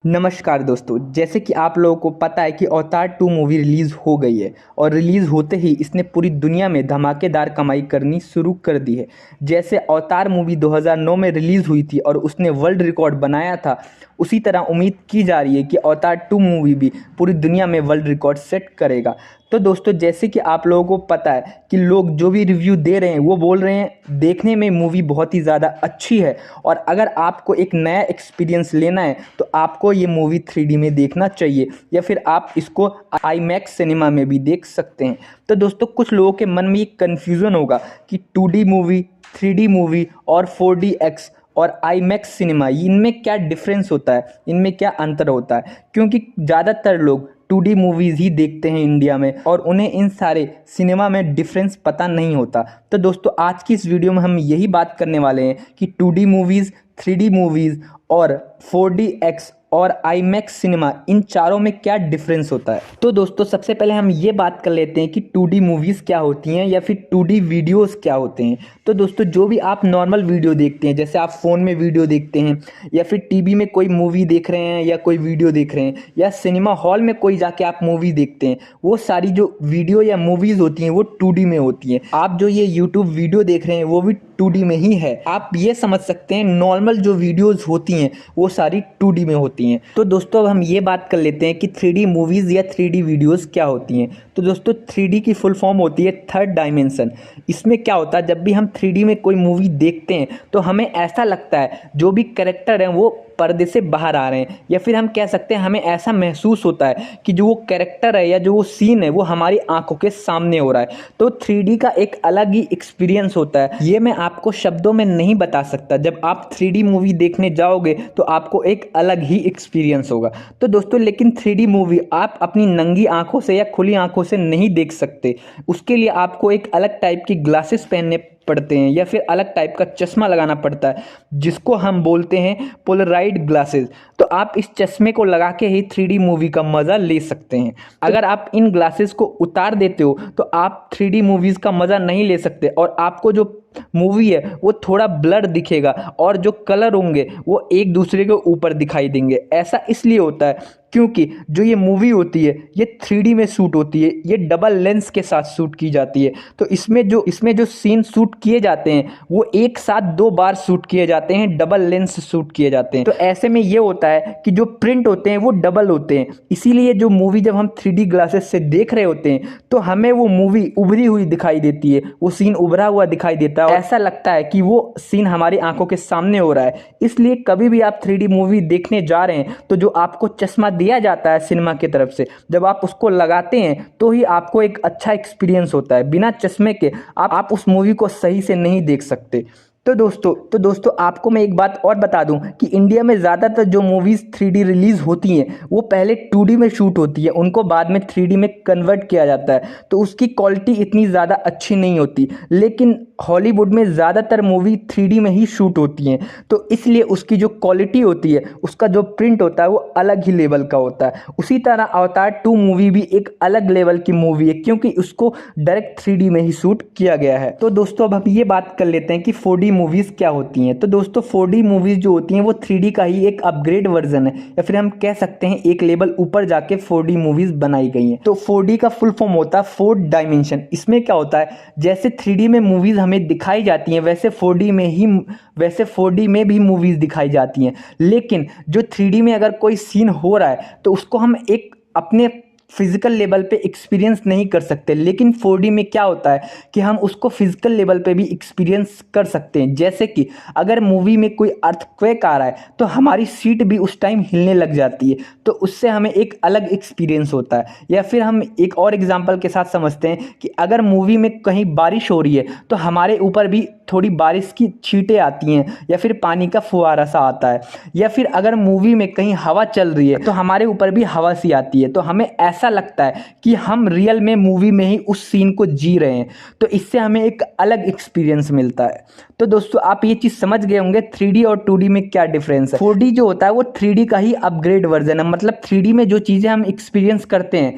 नमस्कार दोस्तों, जैसे कि आप लोगों को पता है कि अवतार 2 मूवी रिलीज़ हो गई है और रिलीज़ होते ही इसने पूरी दुनिया में धमाकेदार कमाई करनी शुरू कर दी है। जैसे अवतार मूवी 2009 में रिलीज़ हुई थी और उसने वर्ल्ड रिकॉर्ड बनाया था, उसी तरह उम्मीद की जा रही है कि अवतार 2 मूवी भी पूरी दुनिया में वर्ल्ड रिकॉर्ड सेट करेगा। तो दोस्तों, जैसे कि आप लोगों को पता है कि लोग जो भी रिव्यू दे रहे हैं वो बोल रहे हैं देखने में मूवी बहुत ही ज़्यादा अच्छी है और अगर आपको एक नया एक्सपीरियंस लेना है तो आपको ये मूवी 3D में देखना चाहिए या फिर आप इसको आईमैक्स सिनेमा में भी देख सकते हैं। तो दोस्तों, कुछ लोगों के मन में ये कन्फ्यूज़न होगा कि 2D मूवी, 3D मूवी और 4DX और आईमैक्स सिनेमा, इनमें क्या डिफरेंस होता है, इनमें क्या अंतर होता है, क्योंकि ज़्यादातर लोग 2D मूवीज़ ही देखते हैं इंडिया में और उन्हें इन सारे सिनेमा में डिफरेंस पता नहीं होता। तो दोस्तों, आज की इस वीडियो में हम यही बात करने वाले हैं कि 2D मूवीज़, 3D मूवीज़ और 4DX और आईमैक्स सिनेमा, इन चारों में क्या डिफरेंस होता है। तो दोस्तों, सबसे पहले हम ये बात कर लेते हैं कि 2D मूवीज़ क्या होती हैं या फिर 2D वीडियोस क्या होते हैं। तो दोस्तों, जो भी आप नॉर्मल वीडियो देखते हैं, जैसे आप फ़ोन में वीडियो देखते हैं या फिर टीवी में कोई मूवी देख रहे हैं या कोई वीडियो देख रहे हैं या सिनेमा हॉल में कोई जाके आप मूवी देखते हैं, वो सारी जो वीडियो या मूवीज़ होती हैं वो 2D में होती हैं। आप जो ये यूट्यूब वीडियो देख रहे हैं वो भी 2D में ही है। आप ये समझ सकते हैं नॉर्मल जो वीडियोज़ होती हैं वो सारी 2D में होती हैं। तो दोस्तों, अब हम ये बात कर लेते हैं कि 3D मूवीज़ या 3D वीडियोज़ क्या होती हैं। तो दोस्तों, 3D की फुल फॉर्म होती है थर्ड डायमेंशन। इसमें क्या होता है, जब भी हम 3D में कोई मूवी देखते हैं तो हमें ऐसा लगता है जो भी कैरेक्टर हैं वो पर्दे से बाहर आ रहे हैं, या फिर हम कह सकते हैं हमें ऐसा महसूस होता है कि जो वो कैरेक्टर है या जो वो सीन है वो हमारी आंखों के सामने हो रहा है। तो 3D का एक अलग ही एक्सपीरियंस होता है, ये मैं आपको शब्दों में नहीं बता सकता। जब आप 3D मूवी देखने जाओगे तो आपको एक अलग ही एक्सपीरियंस होगा। तो दोस्तों, लेकिन 3D मूवी आप अपनी नंगी आंखों से या खुली आंखों से नहीं देख सकते। उसके लिए आपको एक अलग टाइप की ग्लासेस पहनने पड़ते हैं या फिर अलग टाइप का चश्मा लगाना पड़ता है, जिसको हम बोलते हैं पोलराइड ग्लासेस। तो आप इस चश्मे को लगा के ही 3D मूवी का मज़ा ले सकते हैं। अगर आप इन ग्लासेस को उतार देते हो तो आप 3D मूवीज़ का मज़ा नहीं ले सकते और आपको जो मूवी है वो थोड़ा ब्लर दिखेगा और जो कलर होंगे वो एक दूसरे के ऊपर दिखाई देंगे। ऐसा इसलिए होता है क्योंकि जो ये मूवी होती है ये 3D में शूट होती है, ये डबल लेंस के साथ शूट की जाती है। तो इसमें जो सीन शूट किए जाते हैं वो एक साथ 2 बार शूट किए जाते हैं, डबल लेंस शूट किए जाते हैं। तो ऐसे में ये होता है कि जो प्रिंट होते हैं वो डबल होते हैं। इसीलिए जो मूवी जब हम 3D ग्लासेस से देख रहे होते हैं तो हमें वो मूवी उभरी हुई दिखाई देती है, वो सीन उभरा हुआ दिखाई देता है, ऐसा लगता है कि वो सीन हमारी आंखों के सामने हो रहा है। इसलिए कभी भी आप 3D मूवी देखने जा रहे हैं तो जो आपको चश्मा दिया जाता है सिनेमा की तरफ से, जब आप उसको लगाते हैं तो ही आपको एक अच्छा एक्सपीरियंस होता है। बिना चश्मे के आप उस मूवी को सही से नहीं देख सकते। तो दोस्तों आपको मैं एक बात और बता दूं कि इंडिया में ज़्यादातर जो मूवीज़ 3D रिलीज़ होती हैं वो पहले 2D में शूट होती है, उनको बाद में 3D में कन्वर्ट किया जाता है। तो उसकी क्वालिटी इतनी ज़्यादा अच्छी नहीं होती, लेकिन हॉलीवुड में ज़्यादातर मूवी 3D में ही शूट होती हैं, तो इसलिए उसकी जो क्वालिटी होती है, उसका जो प्रिंट होता है वो अलग ही लेवल का होता है। उसी तरह अवतार 2 मूवी भी एक अलग लेवल की मूवी है क्योंकि उसको डायरेक्ट 3D में ही शूट किया गया है। तो दोस्तों, अब हम ये बात कर लेते हैं कि 4D मूवीज़ क्या होती हैं। तो दोस्तों, 4D मूवीज़ जो होती हैं वो 3D का ही एक अपग्रेड वर्जन है, या फिर हम कह सकते हैं एक लेवल ऊपर जाके 4D मूवीज़ बनाई गई हैं। तो 4D का फुल फॉर्म होता है फोर्थ डायमेंशन। इसमें क्या होता है, जैसे 3D में मूवीज़ हमें दिखाई जाती हैं वैसे 4D में भी मूवीज़ दिखाई जाती हैं। लेकिन जो 3D में अगर कोई सीन हो रहा है तो उसको हम एक अपने फिजिकल लेवल पे एक्सपीरियंस नहीं कर सकते, लेकिन 4D में क्या होता है कि हम उसको फिजिकल लेवल पे भी एक्सपीरियंस कर सकते हैं। जैसे कि अगर मूवी में कोई अर्थक्वेक आ रहा है तो हमारी सीट भी उस टाइम हिलने लग जाती है, तो उससे हमें एक अलग एक्सपीरियंस होता है। या फिर हम एक और एग्जांपल के साथ समझते हैं कि अगर मूवी में कहीं बारिश हो रही है तो हमारे ऊपर भी थोड़ी बारिश की छींटें आती हैं या फिर पानी का फुहारा सा आता है। या फिर अगर मूवी में कहीं हवा चल रही है तो हमारे ऊपर भी हवा सी आती है, तो हमें ऐसा लगता है कि हम रियल में मूवी में ही उस सीन को जी रहे हैं। तो इससे हमें एक अलग एक्सपीरियंस मिलता है। तो दोस्तों, आप ये चीज़ समझ गए होंगे 3D और 2D में क्या डिफरेंस है। 4D जो होता है वो 3D का ही अपग्रेड वर्जन है, मतलब 3D में जो चीज़ें हम एक्सपीरियंस करते हैं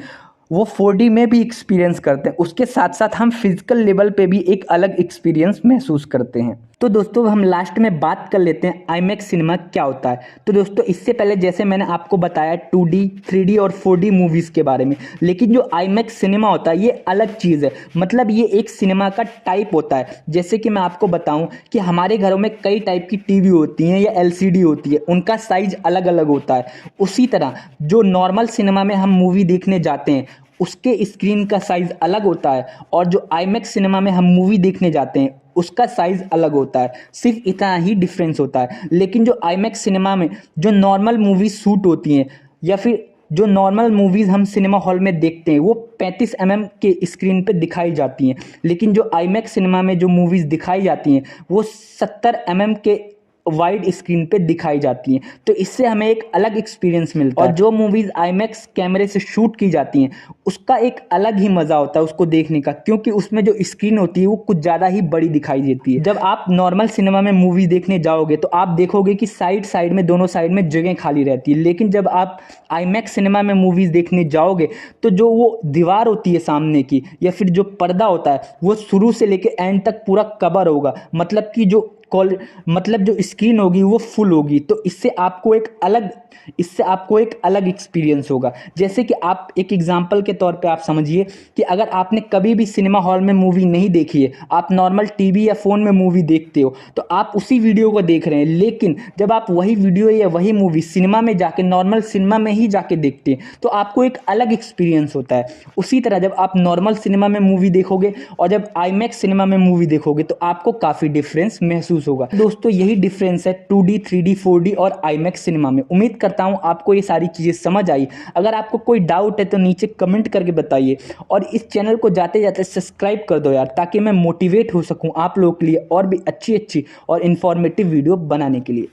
वो 4D में भी एक्सपीरियंस करते हैं। उसके साथ साथ हम फिजिकल लेवल पे भी एक अलग एक्सपीरियंस महसूस करते हैं। तो दोस्तों हम लास्ट में बात कर लेते हैं आईमैक्स सिनेमा क्या होता है। तो दोस्तों इससे पहले जैसे मैंने आपको बताया 2D 3D और 4D मूवीज़ के बारे में, लेकिन जो आईमैक्स सिनेमा होता है ये अलग चीज़ है। मतलब ये एक सिनेमा का टाइप होता है। जैसे कि मैं आपको बताऊं कि हमारे घरों में कई टाइप की टीवी होती हैं या LCD होती है, उनका साइज अलग अलग होता है। उसी तरह जो नॉर्मल सिनेमा में हम मूवी देखने जाते हैं उसके स्क्रीन का साइज़ अलग होता है, और जो आईमैक्स सिनेमा में हम मूवी देखने जाते हैं उसका साइज़ अलग होता है। सिर्फ इतना ही डिफरेंस होता है। लेकिन जो आईमैक्स सिनेमा में जो नॉर्मल मूवीज शूट होती हैं या फिर जो नॉर्मल मूवीज़ हम सिनेमा हॉल में देखते हैं वो 35 mm के स्क्रीन पे दिखाई जाती हैं, लेकिन जो आईमैक्स सिनेमा में जो मूवीज़ दिखाई जाती हैं वो 70 mm के वाइड स्क्रीन पे दिखाई जाती हैं। तो इससे हमें एक अलग एक्सपीरियंस मिलता है। और जो मूवीज़ आईमैक्स कैमरे से शूट की जाती हैं उसका एक अलग ही मज़ा होता है उसको देखने का, क्योंकि उसमें जो स्क्रीन होती है वो कुछ ज़्यादा ही बड़ी दिखाई देती है। जब आप नॉर्मल सिनेमा में मूवी देखने जाओगे तो आप देखोगे कि साइड साइड में दोनों साइड में जगह खाली रहती है, लेकिन जब आप आईमैक्स सिनेमा में मूवीज़ देखने जाओगे तो जो वो दीवार होती है सामने की या फिर जो पर्दा होता है वो शुरू से लेकर एंड तक पूरा कवर होगा। मतलब कि जो जो स्क्रीन होगी वो फुल होगी। तो इससे आपको एक अलग एक्सपीरियंस होगा। जैसे कि आप एक एग्जांपल के तौर पे आप समझिए कि अगर आपने कभी भी सिनेमा हॉल में मूवी नहीं देखी है, आप नॉर्मल टीवी या फ़ोन में मूवी देखते हो तो आप उसी वीडियो को देख रहे हैं, लेकिन जब आप वही वीडियो या वही मूवी सिनेमा में जाके नॉर्मल सिनेमा में ही जाके देखते हैं तो आपको एक अलग एक्सपीरियंस होता है। उसी तरह जब आप नॉर्मल सिनेमा में मूवी देखोगे और जब आईमैक्स सिनेमा में मूवी देखोगे तो आपको काफ़ी डिफरेंस महसूस होगा। दोस्तों यही डिफरेंस है 2D 3D 4D और आईमैक्स सिनेमा में। उम्मीद करता हूं आपको ये सारी चीज़ें समझ आई। अगर आपको कोई डाउट है तो नीचे कमेंट करके बताइए, और इस चैनल को जाते जाते सब्सक्राइब कर दो यार, ताकि मैं मोटिवेट हो सकूं आप लोगों के लिए और भी अच्छी अच्छी और इन्फॉर्मेटिव वीडियो बनाने के लिए।